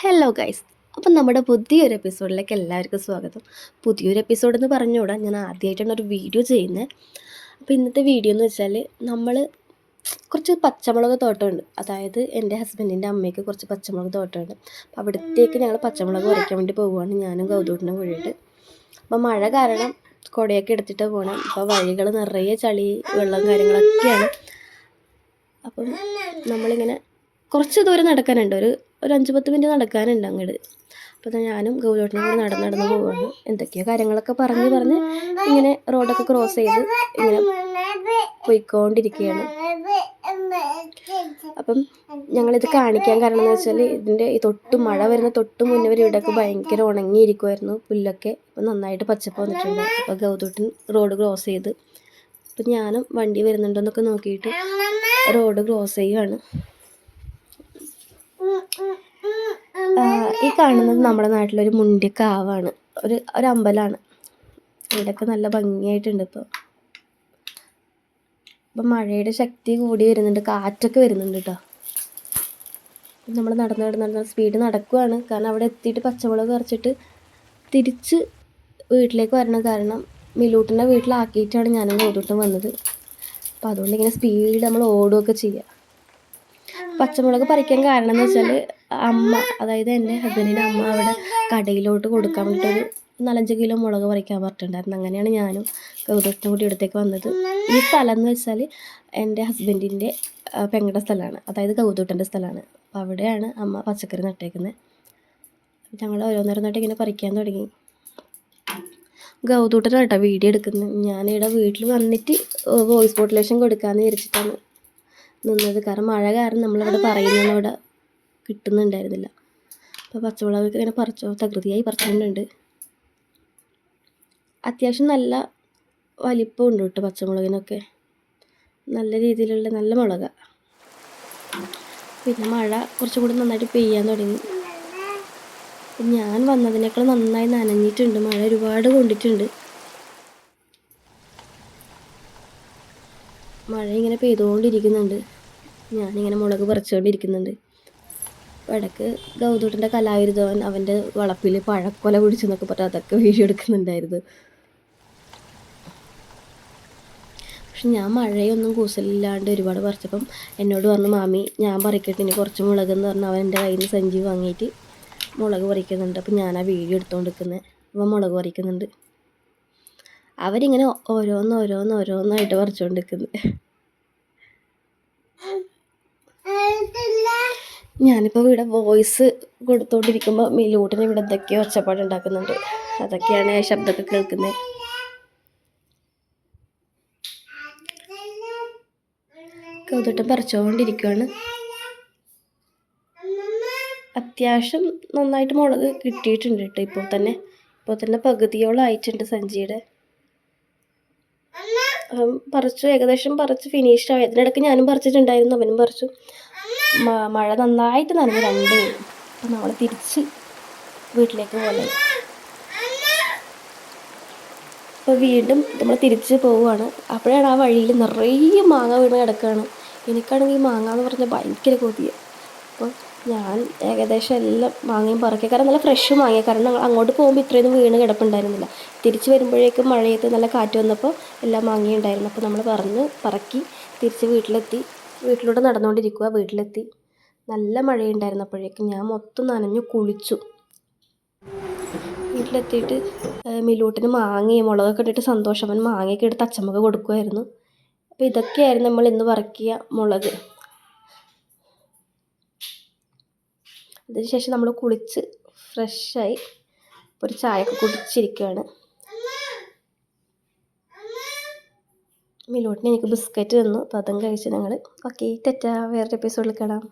Hello guys, അപ്പം നമ്മുടെ പുതിയൊരു എപ്പിസോഡിലേക്ക് എല്ലാവർക്കും സ്വാഗതം. പുതിയൊരു എപ്പിസോഡെന്ന് പറഞ്ഞുകൂടാ, ഞാൻ ആദ്യമായിട്ടാണ് ഒരു വീഡിയോ ചെയ്യുന്നത്. അപ്പോൾ ഇന്നത്തെ വീഡിയോ എന്ന് വെച്ചാൽ നമ്മൾ കുറച്ച് പച്ചമുളക് തോട്ടമുണ്ട്. അതായത് എൻ്റെ ഹസ്ബൻഡിൻ്റെ അമ്മയ്ക്ക് കുറച്ച് പച്ചമുളക് തോട്ടമുണ്ട്. അപ്പോൾ അവിടത്തേക്ക് ഞങ്ങൾ പച്ചമുളക് പറിക്കാൻ വേണ്ടി പോവുകയാണ്, ഞാനും ഗൗതൂട്ടിനും കൂടിയിട്ട്. അപ്പോൾ മഴ കാരണം കുടയൊക്കെ എടുത്തിട്ട് പോകണം. അപ്പോൾ വഴികൾ നിറയെ ചളി വെള്ളം കാര്യങ്ങളൊക്കെയാണ്. അപ്പം നമ്മളിങ്ങനെ കുറച്ച് ദൂരം നടക്കാനുണ്ട്, ഒരു 5-10 മിനിറ്റ് നടക്കാനുണ്ട് അങ്ങോട്ട്. അപ്പോൾ ഞാനും ഗൗതൂട്ടിനും കൂടി നടന്ന് പോവുകയാണ്. എന്തൊക്കെയോ കാര്യങ്ങളൊക്കെ പറഞ്ഞ് ഇങ്ങനെ റോഡൊക്കെ ക്രോസ് ചെയ്ത് ഇങ്ങനെ പോയിക്കൊണ്ടിരിക്കുകയാണ്. അപ്പം ഞങ്ങളിത് കാണിക്കാൻ കാരണം എന്ന് വെച്ചാൽ ഇതിൻ്റെ ഈ മഴ വരുന്ന മുന്നേ വരെ ഇവിടെയൊക്കെ ഭയങ്കര ഉണങ്ങിയിരിക്കുമായിരുന്നു പുല്ലൊക്കെ. അപ്പം നന്നായിട്ട് പച്ചപ്പ് വന്നിട്ടുണ്ട്. അപ്പോൾ ഗൗതൂട്ടൻ റോഡ് ക്രോസ് ചെയ്ത്, അപ്പം ഞാനും വണ്ടി വരുന്നുണ്ടോയെന്നൊക്കെ നോക്കിയിട്ട് റോഡ് ക്രോസ് ചെയ്യുകയാണ്. ഈ കാണുന്നത് നമ്മുടെ നാട്ടിലൊരു മുണ്ടിക്കാവാണ്, ഒരു അമ്പലമാണ്. ഇവിടെയൊക്കെ നല്ല ഭംഗിയായിട്ടുണ്ട്. ഇപ്പം മഴയുടെ ശക്തി കൂടി വരുന്നുണ്ട്, കാറ്റൊക്കെ വരുന്നുണ്ട് കേട്ടോ. നമ്മൾ നടന്ന് സ്പീഡ് നടക്കുകയാണ്. കാരണം അവിടെ എത്തിയിട്ട് പച്ചമുളക് പറിച്ചിട്ട് തിരിച്ച് വീട്ടിലേക്ക് വരണം. കാരണം മിലൂട്ടിൻ്റെ വീട്ടിലാക്കിയിട്ടാണ് ഞാനും ഗൗതൂട്ടും വന്നത്. അപ്പോൾ അതുകൊണ്ട് ഇങ്ങനെ സ്പീഡ് നമ്മൾ ഓടുകയൊക്കെ ചെയ്യുക. പച്ചമുളക് പറിക്കാൻ കാരണം എന്ന് വെച്ചാൽ അമ്മ, അതായത് എൻ്റെ ഹസ്ബൻഡിൻ്റെ അമ്മ അവിടെ കടയിലോട്ട് കൊടുക്കാൻ വേണ്ടിയിട്ടൊരു 4-5 കിലോ മുളക് പറിക്കാൻ പറഞ്ഞിട്ടുണ്ടായിരുന്നു. അങ്ങനെയാണ് ഞാനും ഗൗതൂട്ടിനും കൂടി ഇവിടത്തേക്ക് വന്നത്. ഈ സ്ഥലം എന്ന് വെച്ചാൽ എൻ്റെ ഹസ്ബൻഡിൻ്റെ പെങ്ങളുടെ സ്ഥലമാണ്, അതായത് ഗൗതൂട്ടൻ്റെ സ്ഥലമാണ്. അപ്പോൾ അവിടെയാണ് അമ്മ പച്ചക്കറി നട്ടേക്കുന്നത്. ഞങ്ങൾ ഓരോന്നോരോന്നായിട്ട് ഇങ്ങനെ പറിക്കാൻ തുടങ്ങി. ഗൗതൂട്ടനാണ് കേട്ടോ വീഡിയോ എടുക്കുന്നത്. ഞാനിവിടെ വീട്ടിൽ വന്നിട്ട് വോയിസ് മോഡുലേഷൻ കൊടുക്കാമെന്ന് വിചാരിച്ചിട്ടാണ് നിന്നത്. കാരണം മഴ കാരണം നമ്മളവിടെ പറയുന്നതൊന്നും അവിടെ കിട്ടുന്നുണ്ടായിരുന്നില്ല. അപ്പോൾ പച്ചമുളകൊക്കെ ഇങ്ങനെ തകൃതിയായി പറിച്ചിട്ടുണ്ട്. അത്യാവശ്യം നല്ല വലിപ്പമുണ്ട് കേട്ടോ പച്ചമുളകിനൊക്കെ, നല്ല രീതിയിലുള്ള നല്ല മുളകാണ്. പിന്നെ മഴ കുറച്ചും കൂടി നന്നായിട്ട് പെയ്യാൻ തുടങ്ങി. ഞാൻ വന്നതിനേക്കാൾ നന്നായി നനഞ്ഞിട്ടുണ്ട്, മഴ ഒരുപാട് കൊണ്ടിട്ടുണ്ട്. മഴ ഇങ്ങനെ പെയ്തുകൊണ്ടിരിക്കുന്നുണ്ട്, ഞാനിങ്ങനെ മുളക് പറിച്ചുകൊണ്ടിരിക്കുന്നുണ്ട്. ഇടയ്ക്ക് ഗൗതൂട്ടിൻ്റെ കലാവിരുദ്ധവൻ അവൻ്റെ വളപ്പിൽ പഴക്കൊല പിടിച്ചെന്നൊക്കെ പറഞ്ഞ് അതൊക്കെ വീഡിയോ എടുക്കുന്നുണ്ടായിരുന്നു. പക്ഷെ ഞാൻ മഴയൊന്നും കൂസലില്ലാണ്ട് ഒരുപാട് പറിച്ചപ്പം എന്നോട് പറഞ്ഞു, മാമി ഞാൻ പറിക്കട്ടെ ഇനി കുറച്ച് മുളകെന്ന് പറഞ്ഞ് അവൻ എൻ്റെ കയ്യിൽ നിന്ന് സഞ്ചി വാങ്ങിയിട്ട് മുളക് പറിക്കുന്നുണ്ട്. അപ്പം ഞാൻ ആ വീഡിയോ എടുത്തുകൊണ്ടിരിക്കുന്നത്, അവൻ മുളക് പറിക്കുന്നുണ്ട്. അവരിങ്ങനെ ഓരോന്നായിട്ട് പറിച്ചുകൊണ്ടിരിക്കുന്നത്. ഞാനിപ്പോൾ ഇവിടെ വോയിസ് കൊടുത്തുകൊണ്ടിരിക്കുമ്പോൾ മിലൂട്ടിന് ഇവിടെ എന്തൊക്കെയോ ഒച്ചപ്പാടുണ്ടാക്കുന്നുണ്ട്. അതൊക്കെയാണ് ആ ശബ്ദമൊക്കെ കേൾക്കുന്നത്. ഗൗതൂട്ടൻ പറിച്ചുകൊണ്ടിരിക്കുകയാണ്. അത്യാവശ്യം നന്നായിട്ട് മുളക് കിട്ടിയിട്ടുണ്ട് കേട്ടോ. ഇപ്പോൾ തന്നെ പകുതിയോളം ആയിട്ടുണ്ട് സഞ്ചിയുടെ. ഏകദേശം പറിച്ച് ഫിനിഷ് ആയി. അതിനിടയ്ക്ക് ഞാനും പറിച്ചിട്ടുണ്ടായിരുന്നു, അവനും പറിച്ചു. മഴ നന്നായിട്ട് നനഞ്ഞു രണ്ടുപേരും. അപ്പം നമ്മൾ തിരിച്ച് വീട്ടിലേക്ക് പോലെ. അപ്പോൾ വീണ്ടും നമ്മൾ തിരിച്ച് പോവുകയാണ്. അപ്പോഴാണ് ആ വഴിയിൽ നിറയെ മാങ്ങ വീണ് കിടക്കുകയാണ്. എനിക്കാണെങ്കിൽ മാങ്ങ എന്ന് പറഞ്ഞാൽ ഭയങ്കര കൊതിയാണ്. അപ്പോൾ ഞാൻ ഏകദേശം എല്ലാം മാങ്ങയും പറക്കി, കാരണം നല്ല ഫ്രഷ് മാങ്ങ. കാരണം ഞങ്ങൾ അങ്ങോട്ട് പോകുമ്പോൾ ഇത്രയൊന്നും വീണ് കിടപ്പുണ്ടായിരുന്നില്ല. തിരിച്ച് വരുമ്പോഴേക്കും മഴയത്ത് നല്ല കാറ്റ് വന്നപ്പോൾ എല്ലാ മാങ്ങയും ഉണ്ടായിരുന്നു. അപ്പോൾ നമ്മൾ പറക്കി തിരിച്ച് വീട്ടിലൂടെ നടന്നുകൊണ്ടിരിക്കുക. വീട്ടിലെത്തി നല്ല മഴയുണ്ടായിരുന്നു. അപ്പോഴേക്കും ഞാൻ മൊത്തം നനഞ്ഞു കുളിച്ചു. വീട്ടിലെത്തിയിട്ട് മിലൂട്ടിന് മാങ്ങയും മുളകൊക്കെ ഇട്ടിട്ട് സന്തോഷം, അവൻ മാങ്ങയൊക്കെ എടുത്ത് അച്ചമ്മക്ക് കൊടുക്കുമായിരുന്നു. അപ്പോൾ ഇതൊക്കെയായിരുന്നു നമ്മൾ ഇന്ന് പറക്കിയ മുളക്. അതിനുശേഷം നമ്മൾ കുളിച്ച് ഫ്രഷായി ഒരു ചായയൊക്കെ കുടിച്ചിരിക്കുകയാണ്. മിലൂട്ടിന് എനിക്ക് ബിസ്ക്കറ്റ് തന്നു, അപ്പോൾ അതും കഴിച്ച് ഞങ്ങൾ ഓക്കെ ടെറ്റാ, വേറൊരു എപ്പിസോഡിൽ കാണാം.